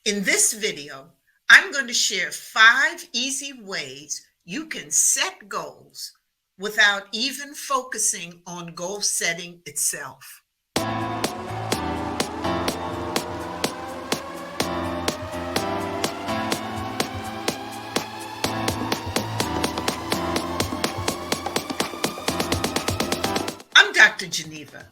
In this video, I'm going to share 5 easy ways you can set goals without even focusing on goal setting itself. I'm Dr. Geneva,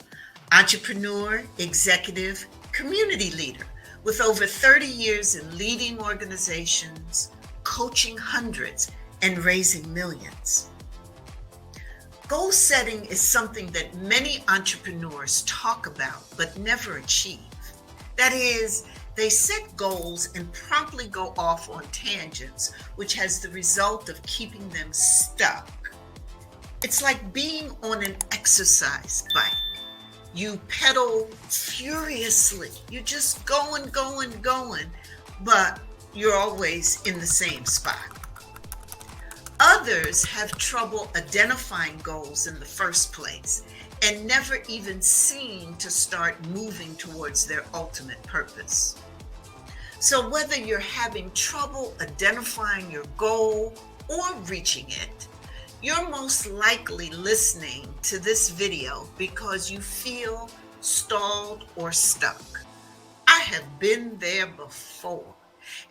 entrepreneur, executive, community leader with over 30 years in leading organizations, coaching hundreds, and raising millions. Goal setting is something that many entrepreneurs talk about but never achieve. That is, they set goals and promptly go off on tangents, which has the result of keeping them stuck. It's like being on an exercise bike. You pedal furiously. You're just going, but you're always in the same spot. Others have trouble identifying goals in the first place and never even seem to start moving towards their ultimate purpose. So whether you're having trouble identifying your goal or reaching it, you're most likely listening to this video because you feel stalled or stuck. I have been there before.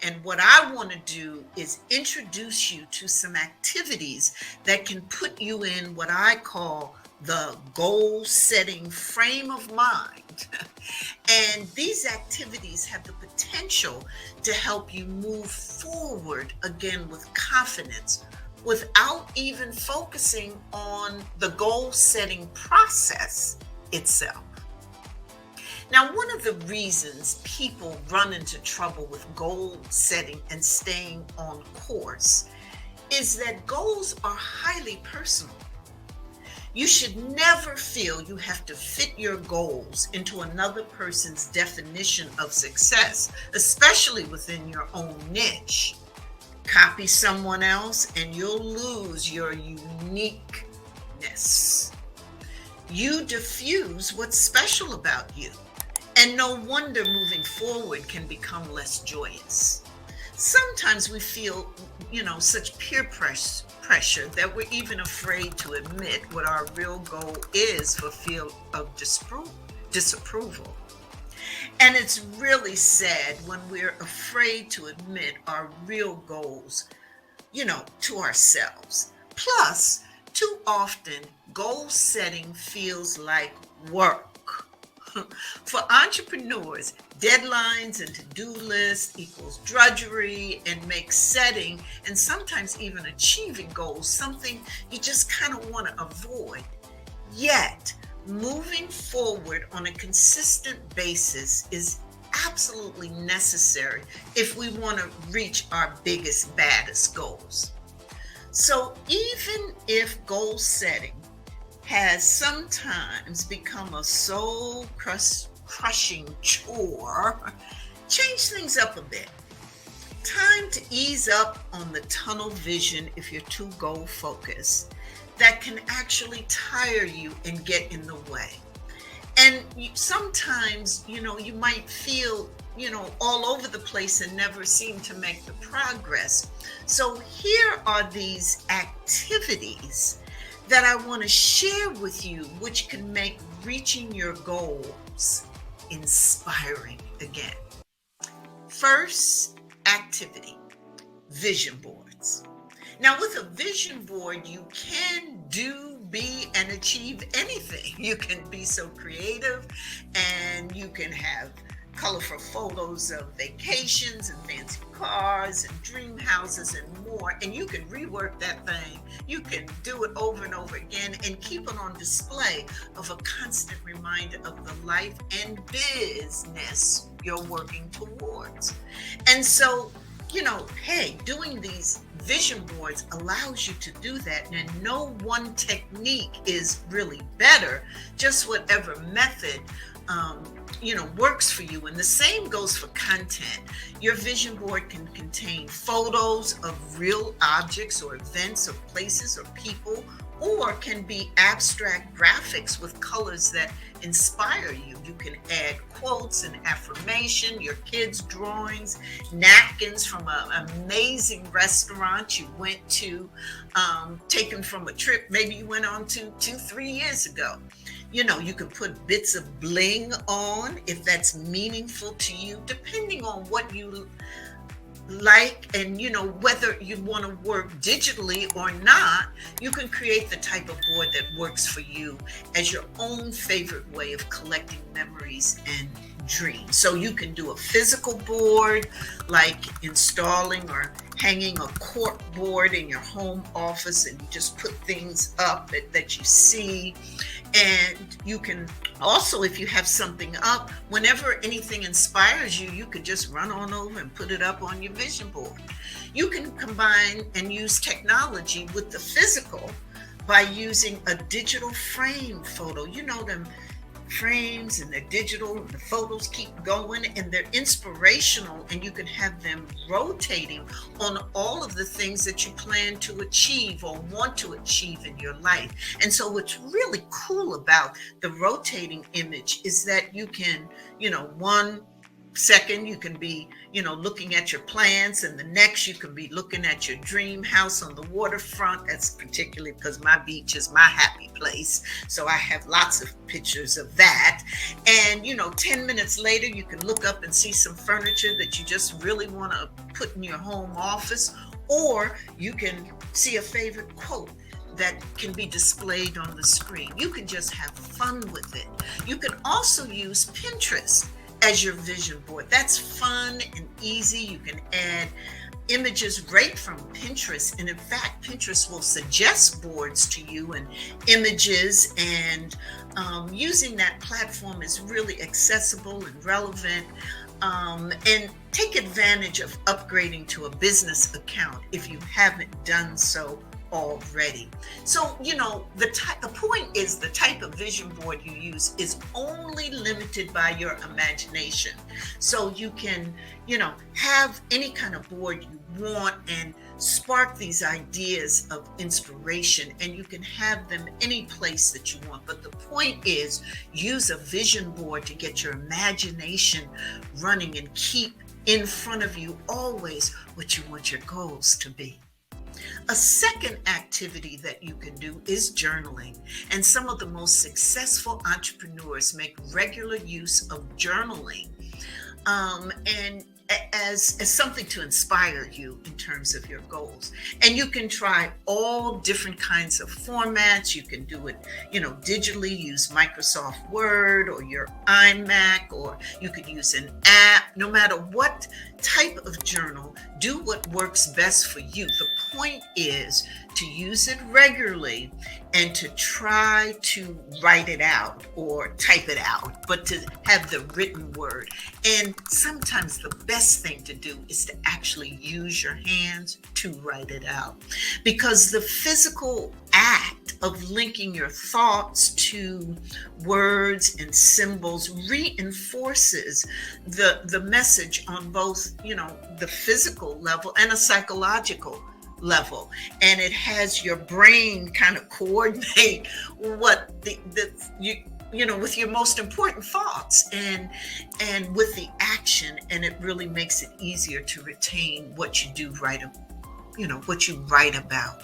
And what I want to do is introduce you to some activities that can put you in what I call the goal-setting frame of mind. And these activities have the potential to help you move forward again with confidence, without even focusing on the goal-setting process itself. Now, one of the reasons people run into trouble with goal setting and staying on course is that goals are highly personal. You should never feel you have to fit your goals into another person's definition of success, especially within your own niche. Copy someone else and you'll lose your uniqueness. You diffuse what's special about you. And no wonder moving forward can become less joyous. Sometimes we feel, such peer pressure that we're even afraid to admit what our real goal is for fear of disapproval. And it's really sad when we're afraid to admit our real goals, to ourselves. Plus, too often, goal setting feels like work. For entrepreneurs, deadlines and to-do lists equals drudgery and makes setting and sometimes even achieving goals something you just kind of want to avoid. Yet, moving forward on a consistent basis is absolutely necessary if we want to reach our biggest, baddest goals. So even if goal setting has sometimes become a soul-crushing chore, change things up a bit. Time to ease up on the tunnel vision if you're too goal-focused. That can actually tire you and get in the way. And sometimes, you might feel, all over the place and never seem to make the progress. So here are these activities that I want to share with you, which can make reaching your goals inspiring again. First activity, vision boards. Now, with a vision board, you can do, be, and achieve anything. You can be so creative, and you can have colorful photos of vacations and fancy cars and dream houses and more, and you can rework that thing. You can do it over and over again and keep it on display of a constant reminder of the life and business you're working towards. And so, doing these vision boards allows you to do that, and no one technique is really better, just whatever method works for you. And the same goes for content. Your vision board can contain photos of real objects or events or places or people, or can be abstract graphics with colors that inspire you. You can add quotes and affirmation, your kids' drawings, napkins from an amazing restaurant you went to, taken from a trip maybe you went on to 3 years ago. You can put bits of bling on if that's meaningful to you, depending on what you like, and whether you want to work digitally or not. You can create the type of board that works for you as your own favorite way of collecting memories and dreams. So you can do a physical board, like installing or hanging a cork board in your home office, and you just put things up that you see. And you can also, if you have something up, whenever anything inspires you, you could just run on over and put it up on your vision board. You can combine and use technology with the physical by using a digital frame photo. Them frames, and they're digital, and the photos keep going, and they're inspirational, and you can have them rotating on all of the things that you plan to achieve or want to achieve in your life. And so what's really cool about the rotating image is that you can, 1 second you can be looking at your plans, and the next you can be looking at your dream house on the waterfront. That's particularly because my beach is my happy place, so I have lots of pictures of that. And 10 minutes later you can look up and see some furniture that you just really want to put in your home office, or you can see a favorite quote that can be displayed on the screen. You can just have fun with it. You can also use Pinterest as your vision board. That's fun and easy. You can add images right from Pinterest. And in fact, Pinterest will suggest boards to you and images, and using that platform is really accessible and relevant. And take advantage of upgrading to a business account if you haven't done so already. So, the point is, the type of vision board you use is only limited by your imagination. So you can, have any kind of board you want and spark these ideas of inspiration, and you can have them any place that you want. But the point is, use a vision board to get your imagination running and keep in front of you always what you want your goals to be. A second activity that you can do is journaling. And some of the most successful entrepreneurs make regular use of journaling. And as something to inspire you in terms of your goals. And you can try all different kinds of formats. You can do it, digitally, use Microsoft Word or your iMac, or you could use an app. No matter what type of journal, do what works best for you. The point is to use it regularly and to try to write it out or type it out, but to have the written word. And sometimes the best thing to do is to actually use your hands to write it out, because the physical act of linking your thoughts to words and symbols reinforces the message on both, the physical level and a psychological level. And it has your brain kind of coordinate what with your most important thoughts and with the action, and it really makes it easier to retain what you do what you write about.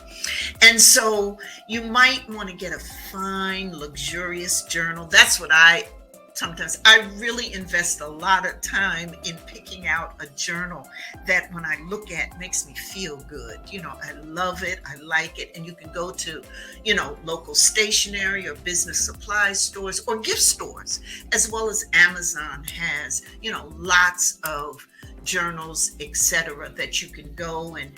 And so you might want to get a fine, luxurious journal. That's what I really invest a lot of time in picking out a journal that when I look at makes me feel good. I love it. I like it. And you can go to, local stationery or business supply stores or gift stores, as well as Amazon has, lots of journals, etc., that you can go and,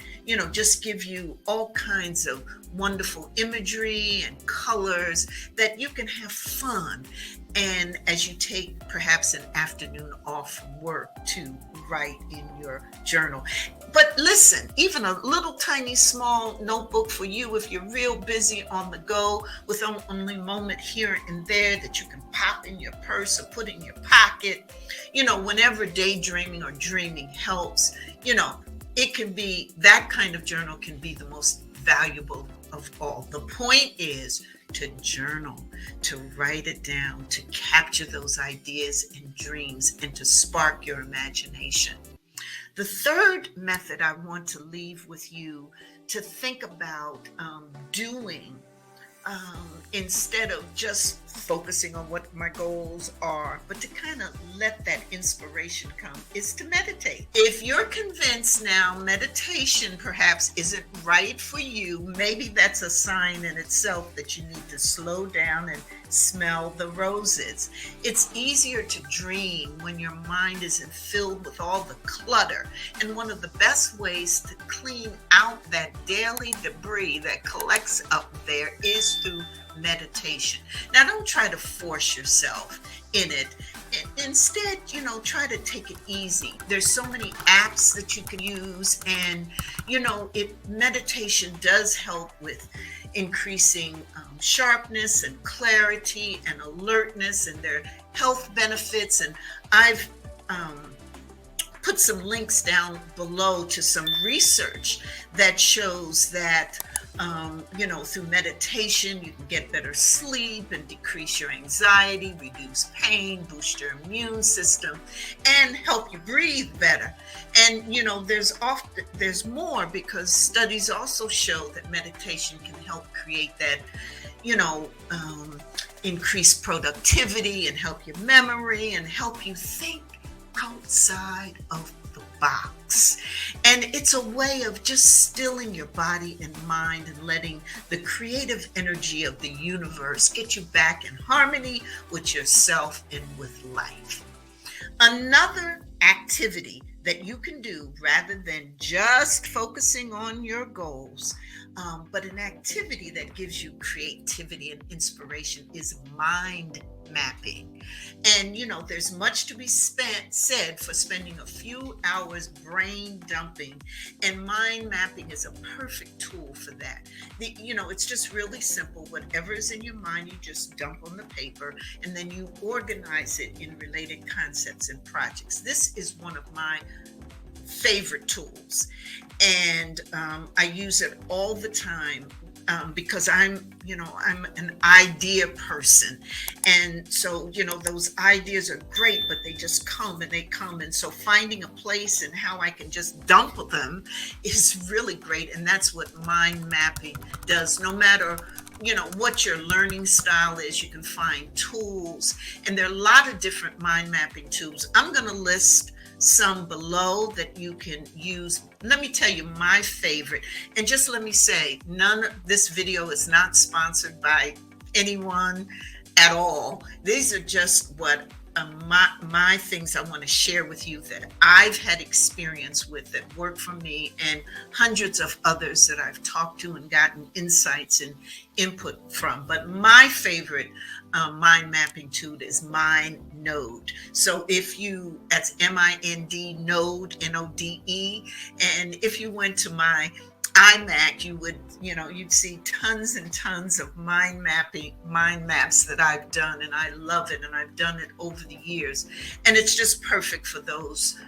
just give you all kinds of wonderful imagery and colors that you can have fun. And as you take perhaps an afternoon off from work to write in your journal. But listen, even a little tiny small notebook for you if you're real busy on the go with only a moment here and there that you can pop in your purse or put in your pocket, whenever daydreaming or dreaming helps, it can be that kind of journal can be the most valuable of all. The point is to journal, to write it down, to capture those ideas and dreams, and to spark your imagination. The third method I want to leave with you to think about doing instead of just focusing on what my goals are, but to kind of let that inspiration come, is to meditate. If you're convinced now meditation perhaps isn't right for you, maybe that's a sign in itself that you need to slow down and smell the roses. It's easier to dream when your mind isn't filled with all the clutter. And one of the best ways to clean out that daily debris that collects up there is through meditation. Now, don't try to force yourself in it. Instead, try to take it easy. There's so many apps that you can use, and meditation does help with increasing sharpness and clarity and alertness, and their health benefits. And I've put some links down below to some research that shows that through meditation, you can get better sleep and decrease your anxiety, reduce pain, boost your immune system, and help you breathe better. And, there's more, because studies also show that meditation can help create that, increase productivity and help your memory and help you think outside of the box. And it's a way of just stilling your body and mind and letting the creative energy of the universe get you back in harmony with yourself and with life. Another activity that you can do rather than just focusing on your goals, but an activity that gives you creativity and inspiration, is mind mapping. And there's much to be said for spending a few hours brain dumping, and mind mapping is a perfect tool for that. It's just really simple. Whatever is in your mind, you just dump on the paper, and then you organize it in related concepts and projects. This is one of my favorite tools, and I use it all the time because I'm an idea person. And so, those ideas are great, but they just come and they come. And so finding a place and how I can just dump them is really great. And that's what mind mapping does. No matter what your learning style is, you can find tools, and there are a lot of different mind mapping tools. I'm going to list some below that you can use. Let me tell you my favorite, and just let me say, this video is not sponsored by anyone at all. These are just what my things I want to share with you that I've had experience with, that work for me, and hundreds of others that I've talked to and gotten insights and input from. But my favorite mind mapping tool is MindNode. So that's MIND Node, NODE. And if you went to my iMac, you'd see tons and tons of mind maps that I've done, and I love it, and I've done it over the years. And it's just perfect for those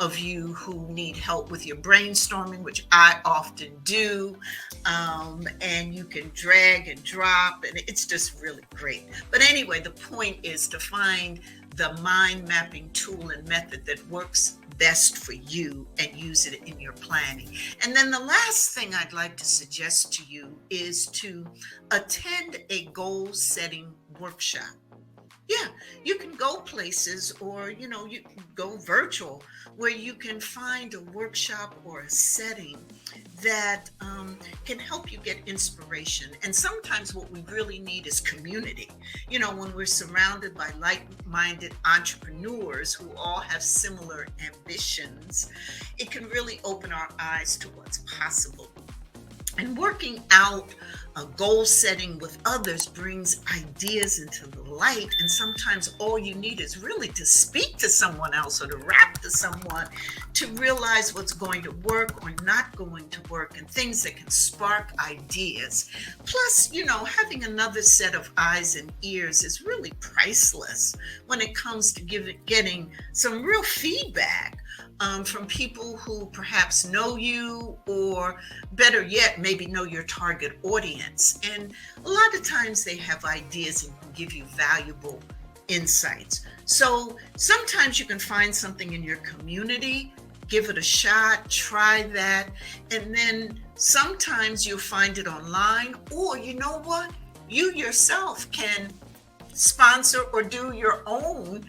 of you who need help with your brainstorming, which I often do. And you can drag and drop, and it's just really great. But anyway, the point is to find the mind mapping tool and method that works best for you and use it in your planning. And then the last thing I'd like to suggest to you is to attend a goal setting workshop. Yeah, you can go places, or you can go virtual, where you can find a workshop or a setting that can help you get inspiration. And sometimes what we really need is community. When we're surrounded by like-minded entrepreneurs who all have similar ambitions, it can really open our eyes to what's possible. And working out Goal setting with others brings ideas into the light, and sometimes all you need is really to speak to someone else or to rap to someone to realize what's going to work or not going to work, and things that can spark ideas. Plus, having another set of eyes and ears is really priceless when it comes to getting some real feedback from people who perhaps know you, or better yet, maybe know your target audience. And a lot of times they have ideas and can give you valuable insights. So sometimes you can find something in your community, give it a shot, try that. And then sometimes you'll find it online, or you know what? You yourself can sponsor or do your own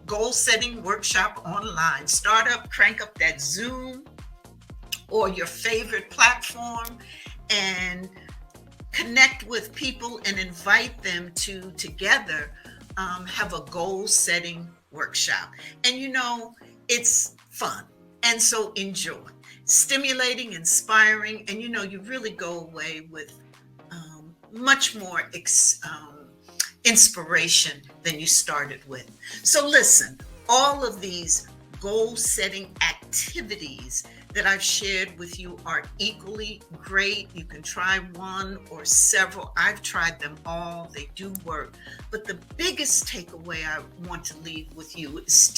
goal setting workshop online. Crank up that Zoom or your favorite platform and connect with people and invite them to together have a goal setting workshop. And it's fun. And so enjoy. Stimulating, inspiring, and you really go away with much more inspiration than you started with. So listen, all of these goal setting activities that I've shared with you are equally great. You can try one or several. I've tried them all. They do work. But the biggest takeaway I want to leave with you is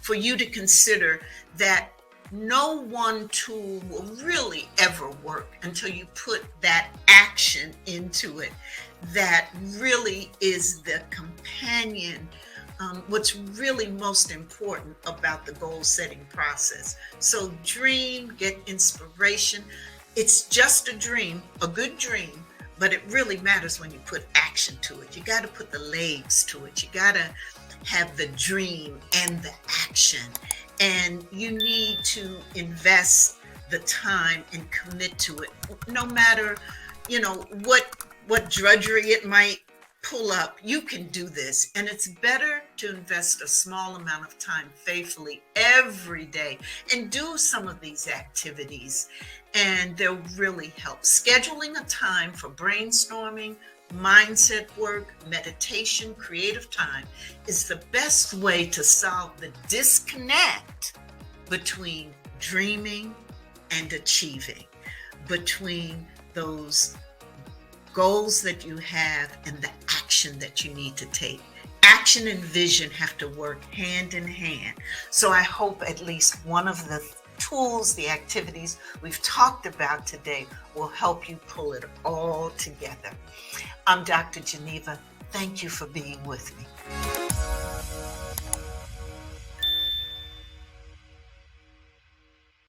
for you to consider that no one tool will really ever work until you put that action into it. That really is the companion, what's really most important about the goal setting process. So dream, get inspiration. It's just a dream, a good dream, but it really matters when you put action to it. You got to put the legs to it. You got to have the dream and the action. And you need to invest the time and commit to it, no matter, what drudgery it might pull up. You can do this, and it's better to invest a small amount of time faithfully every day and do some of these activities, and they'll really help. Scheduling a time for brainstorming, mindset work, meditation, creative time is the best way to solve the disconnect between dreaming and achieving, between those goals that you have and the action that you need to take. Action and vision have to work hand in hand. So I hope at least one of the tools, the activities we've talked about today will help you pull it all together. I'm Dr. Geneva. Thank you for being with me.